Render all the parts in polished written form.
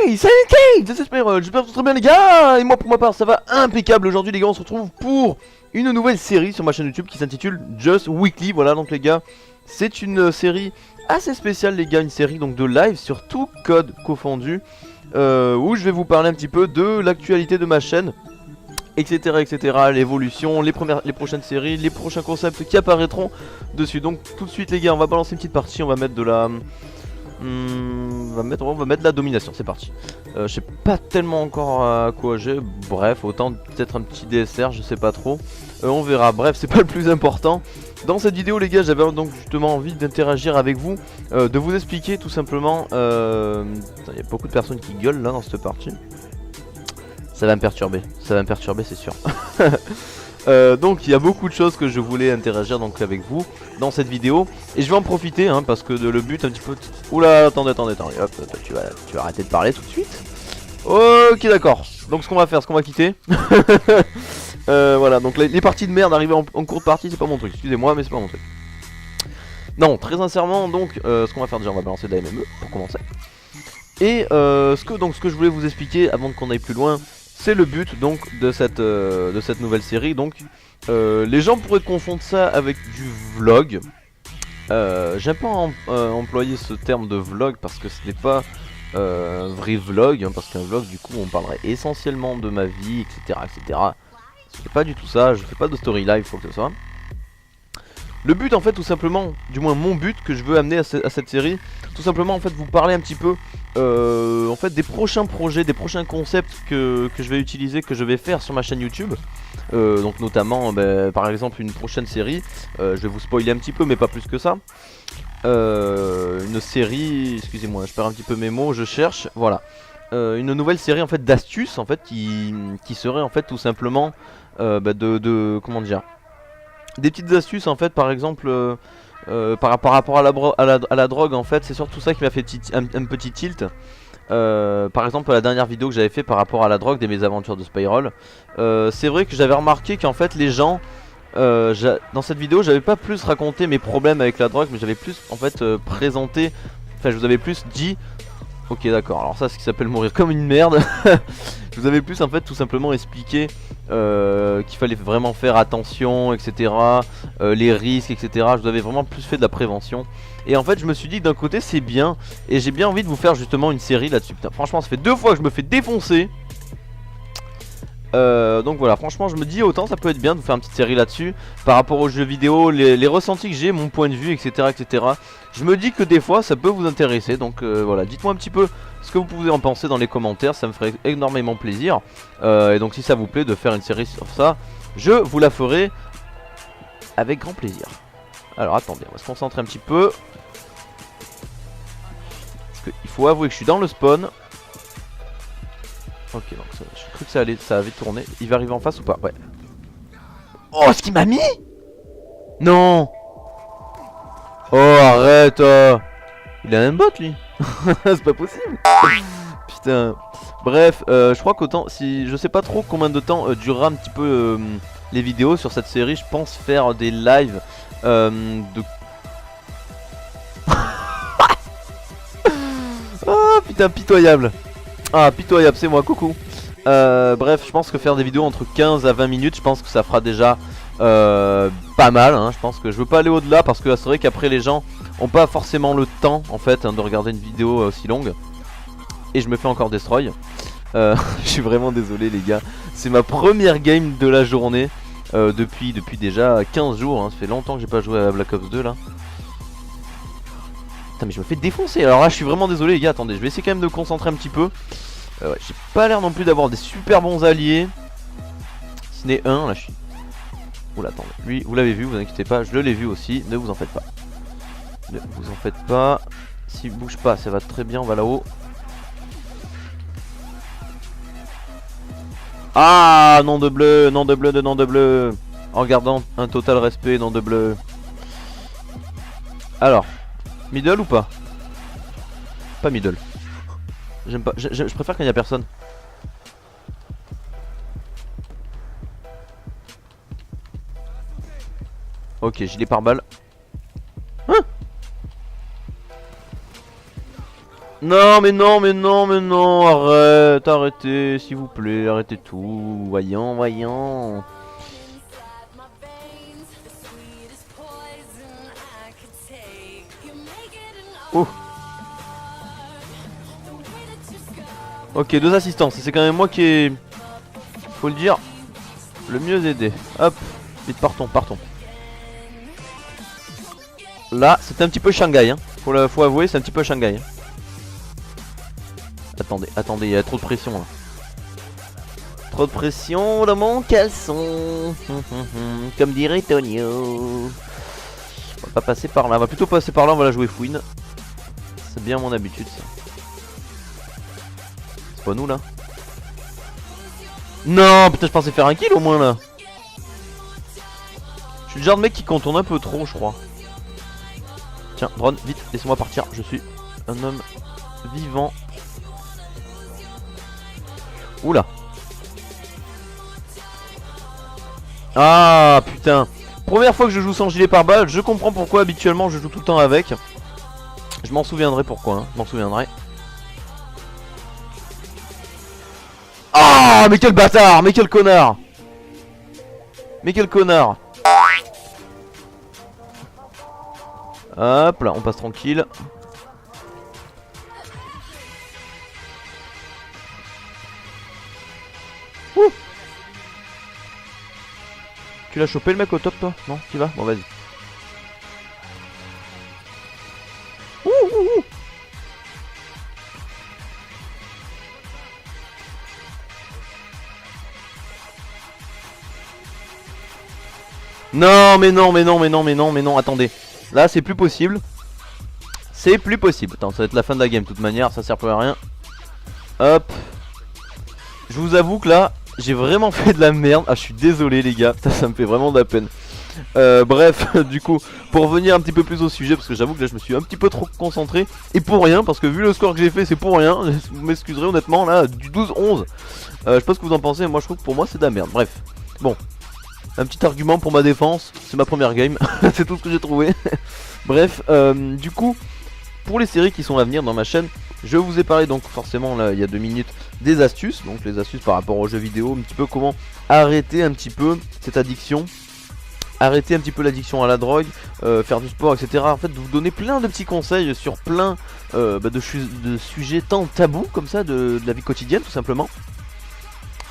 Hey, salut Kate, c'est Spyro, j'espère que vous allez très bien les gars. Et moi pour ma part ça va impeccable. Aujourd'hui les gars on se retrouve pour une nouvelle série sur ma chaîne YouTube qui s'intitule Just Weekly. Voilà donc les gars, c'est une série assez spéciale les gars, une série donc de live sur tout code confondu, où je vais vous parler un petit peu de l'actualité de ma chaîne, etc, etc, l'évolution, les prochaines séries, les prochains concepts qui apparaîtront dessus. Donc tout de suite les gars on va balancer une petite partie, on va mettre de la... on va mettre de la domination, c'est parti. Je sais pas tellement encore à quoi j'ai, bref, autant peut-être un petit DSR, je sais pas trop. On verra, bref, c'est pas le plus important. Dans cette vidéo les gars, j'avais donc justement envie d'interagir avec vous, de vous expliquer tout simplement... il y a beaucoup de personnes qui gueulent là dans cette partie. Ça va me perturber, c'est sûr. Donc il y a beaucoup de choses que je voulais interagir donc avec vous dans cette vidéo. Et je vais en profiter hein, parce que le but un petit peu... Oula, attendez, hop, tu vas arrêter de parler tout de suite. Ok d'accord, donc ce qu'on va faire, ce qu'on va quitter. Voilà, donc les parties de merde arrivées en cours de partie, c'est pas mon truc, excusez-moi mais c'est pas mon truc. Non, très sincèrement, donc ce qu'on va faire déjà, on va balancer de la MME pour commencer. Et ce que je voulais vous expliquer avant qu'on aille plus loin, c'est le but donc de cette nouvelle série. Donc les gens pourraient confondre ça avec du vlog. J'aime pas employer ce terme de vlog parce que ce n'est pas un vrai vlog, hein, parce qu'un vlog du coup on parlerait essentiellement de ma vie, etc, etc. Ce n'est pas du tout ça, je fais pas de story live, faut que ce soit. Le but en fait tout simplement, du moins mon but que je veux amener à cette série, tout simplement en fait vous parler un petit peu en fait des prochains projets, des prochains concepts que je vais utiliser, que je vais faire sur ma chaîne YouTube. Donc notamment par exemple une prochaine série, je vais vous spoiler un petit peu mais pas plus que ça. Une série, excusez-moi je perds un petit peu mes mots, je cherche, voilà. Une nouvelle série en fait d'astuces en fait qui serait en fait tout simplement comment dire, des petites astuces en fait, par exemple par rapport à la drogue en fait, c'est surtout ça qui m'a fait un petit tilt. Par exemple la dernière vidéo que j'avais fait par rapport à la drogue, des mésaventures de Spyro, c'est vrai que j'avais remarqué qu'en fait les gens, dans cette vidéo j'avais pas plus raconté mes problèmes avec la drogue, mais j'avais plus en fait présenté, enfin je vous avais plus dit, ok d'accord, alors ça c'est ce qui s'appelle mourir comme une merde. Je vous avais plus en fait tout simplement expliqué qu'il fallait vraiment faire attention, etc, les risques, etc. Je vous avais vraiment plus fait de la prévention. Et en fait je me suis dit que d'un côté c'est bien, et j'ai bien envie de vous faire justement une série là-dessus. Franchement ça fait 2 fois que je me fais défoncer. Donc voilà, franchement je me dis autant ça peut être bien de vous faire une petite série là-dessus. Par rapport aux jeux vidéo, les ressentis que j'ai, mon point de vue, etc, etc. Je me dis que des fois ça peut vous intéresser. Donc voilà, dites-moi un petit peu ce que vous pouvez en penser dans les commentaires, ça me ferait énormément plaisir. Et donc si ça vous plaît de faire une série sur ça, je vous la ferai avec grand plaisir. Alors attendez, on va se concentrer un petit peu, parce qu'il faut avouer que je suis dans le spawn. Ok, donc j'ai cru que ça avait tourné. Il va arriver en face ou pas? Ouais. Oh, ce qu'il m'a mis? Non. Oh, arrête. Il a un bot lui. C'est pas possible. Putain. Bref, je crois qu'autant, si je sais pas trop combien de temps durera un petit peu les vidéos sur cette série, je pense faire des lives de... Oh putain, pitoyable. Ah pitoyable, c'est moi, coucou. Bref, je pense que faire des vidéos entre 15 à 20 minutes, je pense que ça fera déjà pas mal hein. Je pense que je veux pas aller au-delà parce que c'est vrai qu'après les gens ont pas forcément le temps en fait hein, de regarder une vidéo aussi longue. Et je me fais encore destroy. Je suis vraiment désolé les gars. C'est ma première game de la journée depuis déjà 15 jours hein. Ça fait longtemps que j'ai pas joué à Black Ops 2 là. Putain mais je me fais défoncer. Alors là je suis vraiment désolé les gars. Attendez, je vais essayer quand même de me concentrer un petit peu. Ouais, j'ai pas l'air non plus d'avoir des super bons alliés. Ce n'est un, là je suis... Oula attendez, lui vous l'avez vu, vous inquiétez pas, je l'ai vu aussi, ne vous en faites pas. Ne vous en faites pas. S'il bouge pas, ça va très bien, on va là-haut. Ah, nom de bleu, nom de bleu de nom de bleu. En gardant un total respect, nom de bleu. Alors, middle ou pas? Pas middle. J'aime pas, je préfère quand il y a personne. Ok, gilet pare-balles. Hein? Non mais non mais non mais non, arrête, arrêtez s'il vous plaît, arrêtez tout, voyons, voyons. Oh. Ok, 2 assistances, c'est quand même moi qui ai, faut le dire, le mieux aidé. Hop, vite partons, partons. Là, c'est un petit peu Shanghai, hein. Faut avouer, c'est un petit peu Shanghai. Attendez, attendez, il y a trop de pression là. Trop de pression dans mon caleçon. Comme dirait Tonio. On va pas passer par là, on va plutôt passer par là, on va la jouer fouine. C'est bien mon habitude ça. C'est pas nous là. Non, putain, je pensais faire un kill au moins là. Je suis le genre de mec qui contourne un peu trop, je crois. Tiens, drone, vite, laissez-moi partir. Je suis un homme vivant. Oula. Ah putain. Première fois que je joue sans gilet pare-balles, je comprends pourquoi habituellement je joue tout le temps avec. Je m'en souviendrai pourquoi, hein. Je m'en souviendrai. Ah, mais quel bâtard, mais quel connard. Mais quel connard. Hop là, on passe tranquille. Ouh. Tu l'as chopé le mec au top toi? Non, tu vas? Bon vas-y. Ouh, ouh, ouh. Non mais non mais non mais non mais non mais non, attendez. Là c'est plus possible. C'est plus possible. Attends, ça va être la fin de la game de toute manière, ça sert plus à rien. Hop. Je vous avoue que là, j'ai vraiment fait de la merde. Ah, je suis désolé les gars, ça me fait vraiment de la peine. Bref, du coup, pour revenir un petit peu plus au sujet, parce que j'avoue que là je me suis un petit peu trop concentré. Et pour rien, parce que vu le score que j'ai fait, c'est pour rien. Vous m'excuserez honnêtement, là, du 12-11. Je sais pas ce que vous en pensez, moi je trouve que pour moi c'est de la merde. Bref, bon. Un petit argument pour ma défense, c'est ma première game, c'est tout ce que j'ai trouvé. Bref, du coup, pour les séries qui sont à venir dans ma chaîne, je vous ai parlé donc forcément là il y a 2 minutes des astuces. Donc les astuces par rapport aux jeux vidéo, un petit peu comment arrêter un petit peu cette addiction. Arrêter un petit peu l'addiction à la drogue, faire du sport, etc. En fait, vous donner plein de petits conseils sur plein de sujets tant tabous comme ça de la vie quotidienne tout simplement.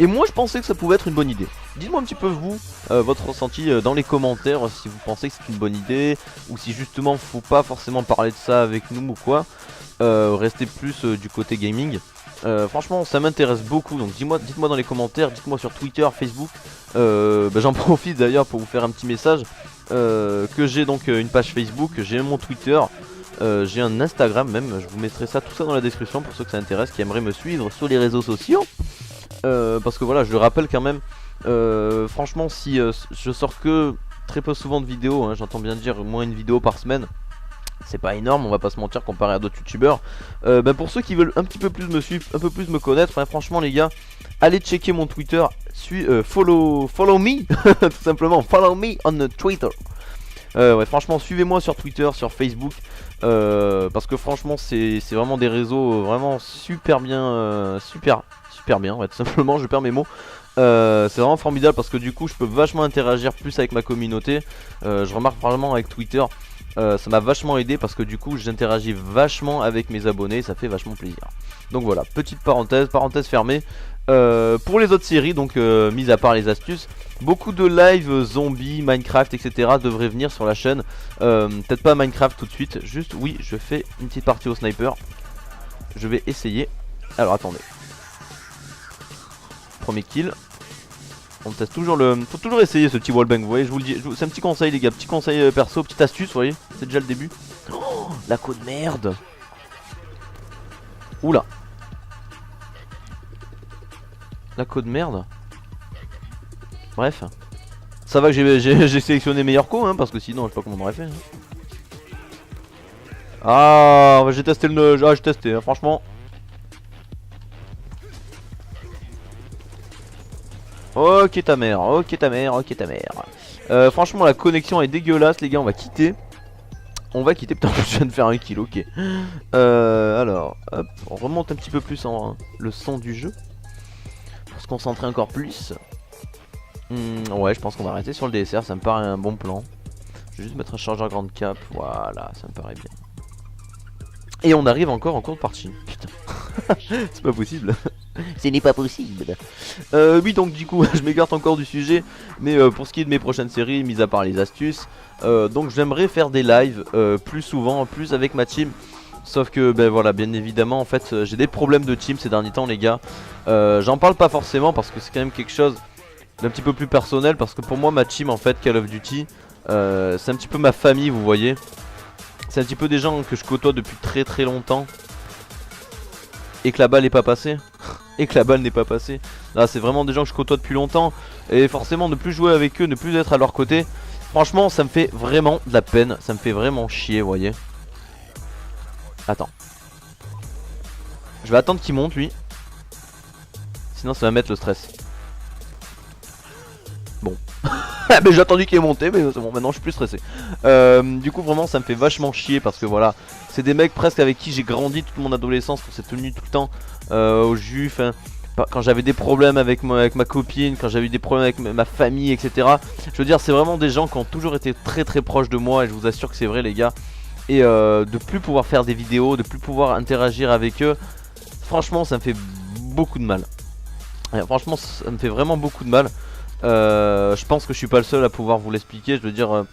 Et moi je pensais que ça pouvait être une bonne idée. Dites-moi un petit peu vous, votre ressenti dans les commentaires, si vous pensez que c'est une bonne idée, ou si justement faut pas forcément parler de ça avec nous ou quoi. Restez plus du côté gaming. Franchement ça m'intéresse beaucoup, donc dites-moi dans les commentaires, dites-moi sur Twitter, Facebook. J'en profite d'ailleurs pour vous faire un petit message. Que j'ai donc une page Facebook, j'ai mon Twitter, j'ai un Instagram même, je vous mettrai ça, tout ça dans la description pour ceux que ça intéresse, qui aimeraient me suivre sur les réseaux sociaux. Parce que voilà, je le rappelle quand même, franchement si je sors que très peu souvent de vidéos, hein, j'entends bien dire moins une vidéo par semaine, c'est pas énorme, on va pas se mentir comparé à d'autres youtubeurs. Pour ceux qui veulent un petit peu plus me suivre, un peu plus me connaître, hein, franchement les gars, allez checker mon Twitter, follow me, tout simplement, follow me on Twitter. Ouais, franchement suivez-moi sur Twitter, sur Facebook, parce que franchement c'est vraiment des réseaux vraiment super bien, super bien, ouais, tout simplement, je perds mes mots. C'est vraiment formidable parce que du coup je peux vachement interagir plus avec ma communauté. Je remarque vraiment avec Twitter, ça m'a vachement aidé parce que du coup j'interagis vachement avec mes abonnés, ça fait vachement plaisir. Donc voilà, petite parenthèse fermée. Pour les autres séries, donc mis à part les astuces, beaucoup de live zombies, Minecraft, etc. devraient venir sur la chaîne. Peut-être pas Minecraft tout de suite, juste oui, je fais une petite partie au sniper. Je vais essayer. Alors attendez. Premier kill. On teste toujours le... Faut toujours essayer ce petit wallbang, vous voyez, je vous le dis. C'est un petit conseil les gars, petit conseil perso, petite astuce, vous voyez. C'est déjà le début. Oh, la côte merde. Oula. La côte merde. Bref. Ça va que j'ai sélectionné meilleur co, hein, parce que sinon je sais pas comment on aurait fait. Hein. Ah, j'ai testé le... Ah, j'ai testé, hein, franchement. Ok ta mère, ok ta mère, ok ta mère. Franchement la connexion est dégueulasse les gars, on va quitter. On va quitter, putain je viens de faire un kill, ok. Alors, hop, on remonte un petit peu plus en le son du jeu. Pour se concentrer encore plus. Ouais, je pense qu'on va arrêter sur le DSR, ça me paraît un bon plan. Je vais juste mettre un chargeur grande cap, voilà, ça me paraît bien. Et on arrive encore en cours de partie, putain. C'est pas possible. Ce n'est pas possible. Oui, donc du coup je m'égarte encore du sujet. Mais pour ce qui est de mes prochaines séries, mis à part les astuces, donc j'aimerais faire des lives plus souvent, plus avec ma team. Sauf que ben voilà, bien évidemment en fait j'ai des problèmes de team ces derniers temps les gars. J'en parle pas forcément parce que c'est quand même quelque chose d'un petit peu plus personnel. Parce que pour moi ma team en fait Call of Duty c'est un petit peu ma famille, vous voyez. C'est un petit peu des gens que je côtoie depuis très longtemps. Et que la balle n'est pas passée. Et que la balle n'est pas passée. Là c'est vraiment des gens que je côtoie depuis longtemps. Et forcément ne plus jouer avec eux, ne plus être à leur côté, franchement ça me fait vraiment de la peine. Ça me fait vraiment chier, vous voyez. Attends. Je vais attendre qu'il monte lui. Sinon ça va mettre le stress. Bon. Mais j'ai attendu qu'il ait monté, mais c'est bon, maintenant je suis plus stressé. Du coup vraiment ça me fait vachement chier parce que voilà, c'est des mecs presque avec qui j'ai grandi toute mon adolescence. On s'est tenu tout le temps au jus, quand j'avais des problèmes avec ma copine, quand j'avais eu des problèmes avec ma famille, etc. Je veux dire c'est vraiment des gens qui ont toujours été très proches de moi. Et je vous assure que c'est vrai les gars. Et de plus pouvoir faire des vidéos, de plus pouvoir interagir avec eux, franchement ça me fait beaucoup de mal. Franchement ça me fait vraiment beaucoup de mal. Je pense que je suis pas le seul à pouvoir vous l'expliquer. Je veux dire,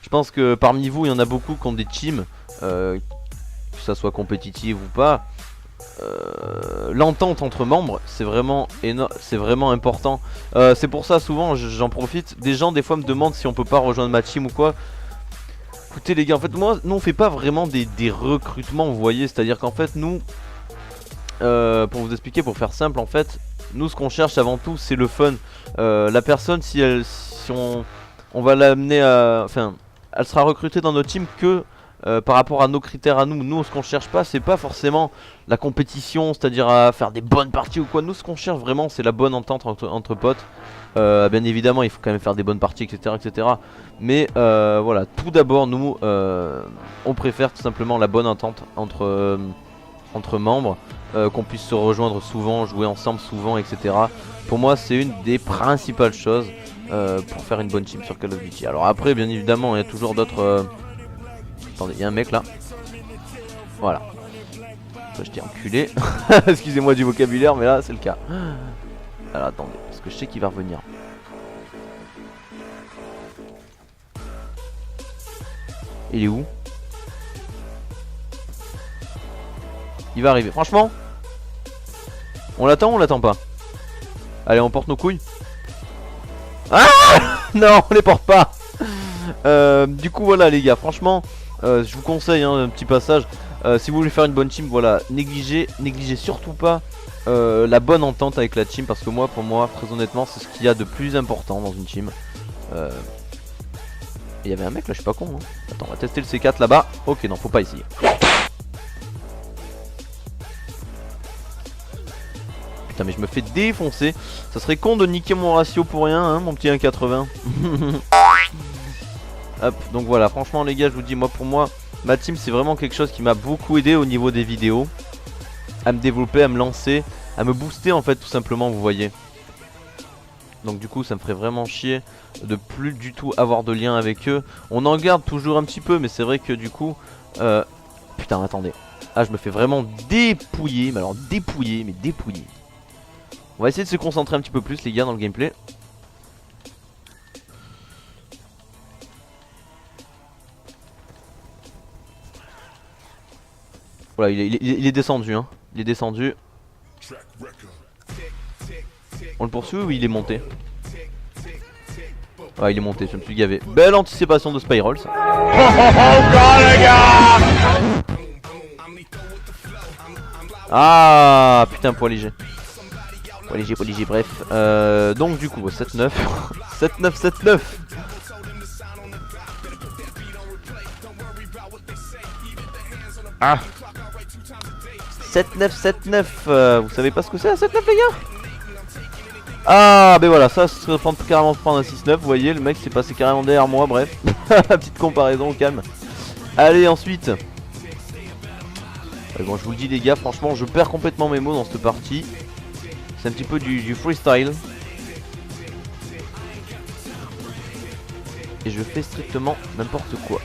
je pense que parmi vous il y en a beaucoup qui ont des teams, que ça soit compétitive ou pas. L'entente entre membres c'est vraiment c'est vraiment important. C'est pour ça souvent j'en profite. Des gens des fois me demandent si on peut pas rejoindre ma team ou quoi. Écoutez les gars, en fait nous on fait pas vraiment des recrutements, vous voyez. C'est à dire qu'en fait nous pour vous expliquer, pour faire simple en fait, nous ce qu'on cherche avant tout c'est le fun. La personne si on va l'amener à... Enfin elle sera recrutée dans notre team que par rapport à nos critères à nous. Nous ce qu'on cherche pas c'est pas forcément la compétition, c'est à dire à faire des bonnes parties ou quoi. Nous ce qu'on cherche vraiment c'est la bonne entente entre potes. Bien évidemment il faut quand même faire des bonnes parties etc. Mais voilà, tout d'abord nous on préfère tout simplement la bonne entente entre membres, qu'on puisse se rejoindre souvent, jouer ensemble souvent etc. Pour moi c'est une des principales choses pour faire une bonne team sur Call of Duty. Alors après bien évidemment il y a toujours d'autres... Attendez, il y a un mec là. Voilà. Je t'ai enculé. Excusez-moi du vocabulaire mais là c'est le cas. Alors attendez, parce que je sais qu'il va revenir. Il est où? Il va arriver. Franchement, on l'attend ou on l'attend pas? Allez, on porte nos couilles. Ah non, on les porte pas. Du coup voilà les gars, franchement je vous conseille un petit passage. Si vous voulez faire une bonne team, voilà, négligez surtout pas la bonne entente avec la team. Parce que moi, pour moi, très honnêtement, c'est ce qu'il y a de plus important dans une team. Il y avait un mec là, je suis pas con hein. Attends, on va tester le C4 là-bas. Ok, non, faut pas essayer. Putain, mais je me fais défoncer. Ça serait con de niquer mon ratio pour rien, hein, mon petit 1,80. Hop, donc voilà, franchement les gars, je vous dis, moi pour moi, ma team c'est vraiment quelque chose qui m'a beaucoup aidé au niveau des vidéos. À me développer, à me lancer, à me booster en fait tout simplement, vous voyez. Donc du coup ça me ferait vraiment chier de plus du tout avoir de lien avec eux. On en garde toujours un petit peu, mais c'est vrai que du coup putain attendez. Ah je me fais vraiment dépouiller, mais alors dépouiller, mais dépouiller. On va essayer de se concentrer un petit peu plus les gars dans le gameplay. Voilà, il est descendu hein. Il est descendu. On le poursuit ou il est monté? Ouais, il est monté, je me suis gavé. Belle anticipation de Spiral ça. Ah putain, poids léger. Poids léger, bref. Donc du coup 7-9. 7-9. Ah 7-9. Vous savez pas ce que c'est à 7-9 les gars? Ah ben voilà, ça se prend carrément prendre un 6-9. Vous voyez, le mec s'est passé carrément derrière moi, bref. Petite comparaison au calme. Allez ensuite. Bon je vous le dis les gars, franchement je perds complètement mes mots dans cette partie. C'est un petit peu du freestyle. Et je fais strictement n'importe quoi.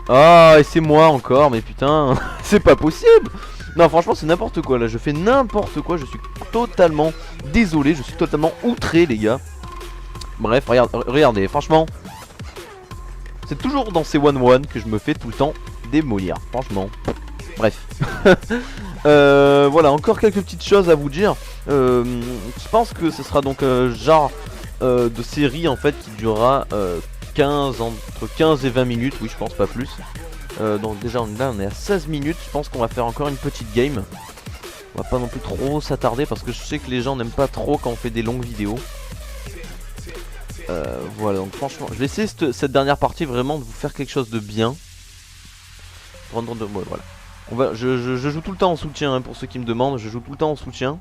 Ah et c'est moi encore, mais putain, c'est pas possible. Non franchement c'est n'importe quoi là, je fais n'importe quoi, je suis totalement désolé, je suis totalement outré les gars. Bref, regardez, franchement, c'est toujours dans ces 1-1 que je me fais tout le temps démolir, franchement. Bref. Voilà, encore quelques petites choses à vous dire. Je pense que ce sera donc genre de série en fait qui durera entre 15 et 20 minutes, oui je pense pas plus. Donc déjà là on est à 16 minutes, je pense qu'on va faire encore une petite game. On va pas non plus trop s'attarder parce que je sais que les gens n'aiment pas trop quand on fait des longues vidéos. Voilà, donc franchement je vais essayer cette dernière partie vraiment de vous faire quelque chose de bien. Voilà. Je joue tout le temps en soutien hein, pour ceux qui me demandent, je joue tout le temps en soutien.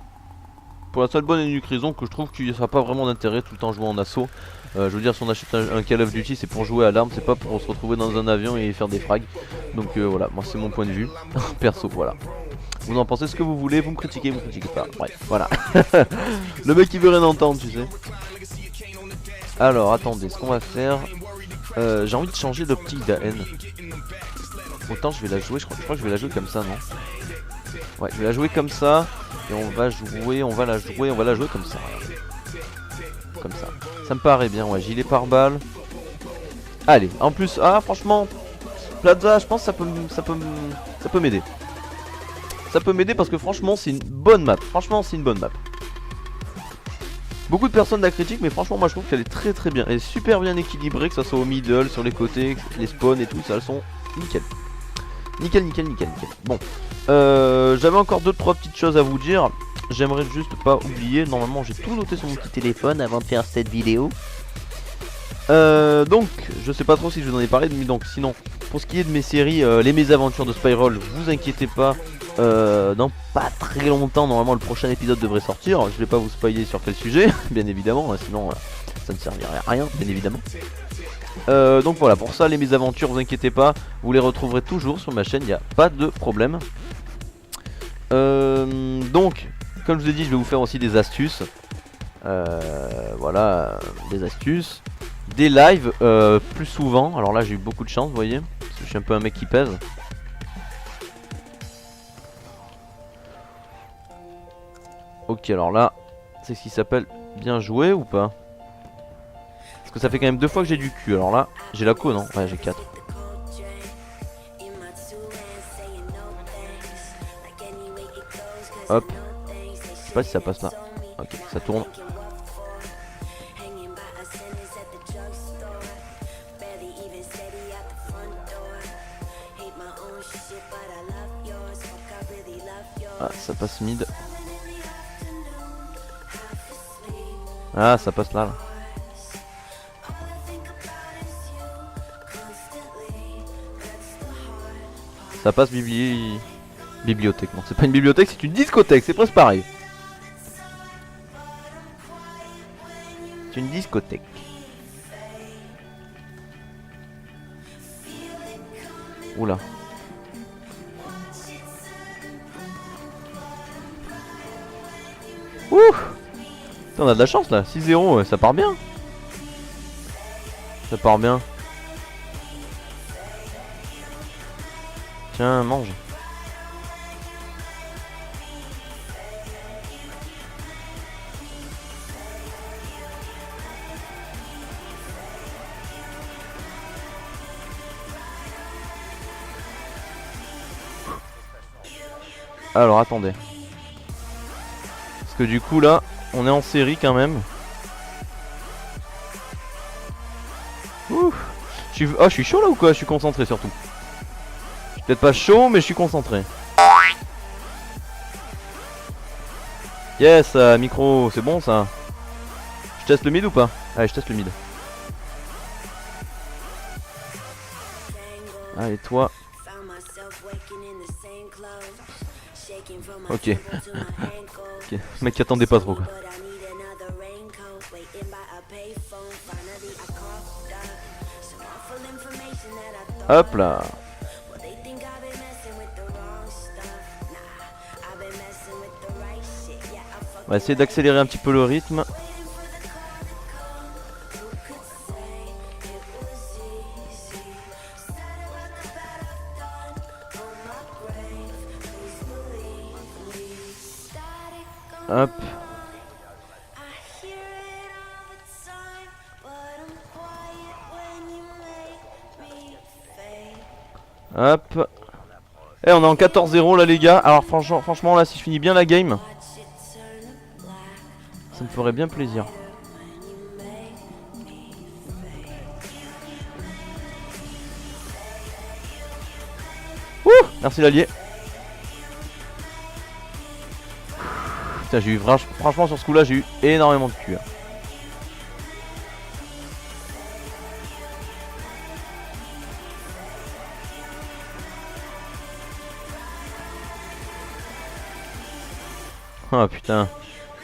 Pour la seule bonne et unique raison que je trouve qu'il n'y sera pas vraiment d'intérêt tout le temps jouer en assaut. Je veux dire si on achète un Call of Duty c'est pour jouer à l'arme, c'est pas pour se retrouver dans un avion et faire des frags. Donc voilà, moi c'est mon point de vue. Perso voilà. Vous en pensez ce que vous voulez, vous me critiquez pas. Bref, voilà. Le mec il veut rien entendre tu sais. Alors attendez, ce qu'on va faire, j'ai envie de changer d'optique d'AN. Autant je vais la jouer, je crois que je vais la jouer comme ça non. Ouais je vais la jouer comme ça. Et on va la jouer comme ça. Comme ça. Ça me paraît bien, ouais, gilet pare-balles. Allez, en plus, ah franchement, Plaza, je pense que ça peut m'aider. Ça peut m'aider parce que franchement c'est une bonne map. Franchement c'est une bonne map. Beaucoup de personnes la critiquent mais franchement moi je trouve qu'elle est très très bien. Elle est super bien équilibrée, que ça soit au middle, sur les côtés, les spawns et tout, ça elles sont nickel. Nickel. Bon, j'avais encore 2-3 petites choses à vous dire. J'aimerais juste pas oublier, normalement j'ai tout noté sur mon petit téléphone avant de faire cette vidéo. Donc, je sais pas trop si je vous en ai parlé, mais donc sinon, pour ce qui est de mes séries, les mésaventures de Spyroll, vous inquiétez pas, dans pas très longtemps, normalement le prochain épisode devrait sortir. Je vais pas vous spoiler sur quel sujet, bien évidemment, hein, sinon ça ne servirait à rien, bien évidemment. Donc voilà, pour ça les mésaventures, vous inquiétez pas, vous les retrouverez toujours sur ma chaîne, il n'y a pas de problème. Donc, comme je vous ai dit, je vais vous faire aussi des astuces. Voilà, des astuces. Des lives plus souvent. Alors là j'ai eu beaucoup de chance, vous voyez, parce que je suis un peu un mec qui pèse. Ok, alors là, c'est ce qui s'appelle bien joué ou pas? Parce que ça fait quand même 2 fois que j'ai du cul. Alors là, j'ai la co, non? Ouais, j'ai 4. Hop. Je sais pas si ça passe là. Ok, ça tourne. Ah, ça passe mid. Ah, ça passe là. Ça passe bibliothèque. Non, c'est pas une bibliothèque, c'est une discothèque. C'est presque pareil. C'est une discothèque. Oula. Ouh. On a de la chance là. 6-0, ça part bien. Ça part bien. Tiens, mange. Alors attendez. Parce que du coup là, on est en série quand même. Ouh. Je suis chaud là ou quoi? Je suis concentré surtout. Je suis peut-être pas chaud mais je suis concentré. Yes, micro, c'est bon ça. Je teste le mid ou pas? Allez, je teste le mid. Allez toi. Ok. Ok. Le mec qui attendait pas trop quoi. Hop là. On va essayer d'accélérer un petit peu le rythme. Hop. Hop. Et on est en 14-0 là les gars. Alors franchement là si je finis bien la game, ça me ferait bien plaisir. Ouh, merci l'allié. Putain j'ai eu franchement sur ce coup là j'ai eu énormément de cul. Ah putain.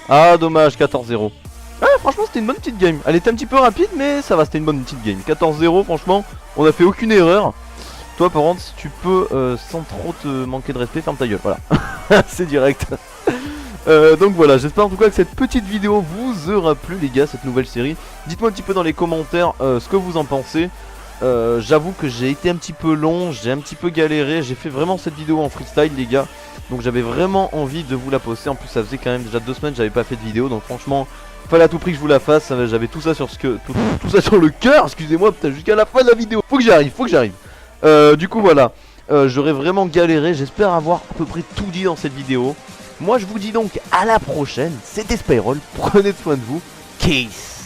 Ah dommage, 14-0. Ah franchement c'était une bonne petite game. Elle était un petit peu rapide mais ça va, c'était une bonne petite game. 14-0 franchement, on a fait aucune erreur. Toi par contre si tu peux sans trop te manquer de respect, ferme ta gueule, voilà. C'est direct. Donc voilà, j'espère en tout cas que cette petite vidéo vous aura plu les gars, cette nouvelle série. Dites-moi un petit peu dans les commentaires ce que vous en pensez. J'avoue que j'ai été un petit peu long, j'ai un petit peu galéré, j'ai fait vraiment cette vidéo en freestyle les gars. Donc j'avais vraiment envie de vous la poster, en plus ça faisait quand même déjà 2 semaines que j'avais pas fait de vidéo. Donc franchement, fallait à tout prix que je vous la fasse, j'avais tout ça sur tout ça sur le cœur, excusez-moi, putain jusqu'à la fin de la vidéo. Faut que j'arrive. Du coup voilà, j'aurais vraiment galéré, j'espère avoir à peu près tout dit dans cette vidéo. Moi je vous dis donc à la prochaine, c'était Spyroll, prenez soin de vous, Kiss.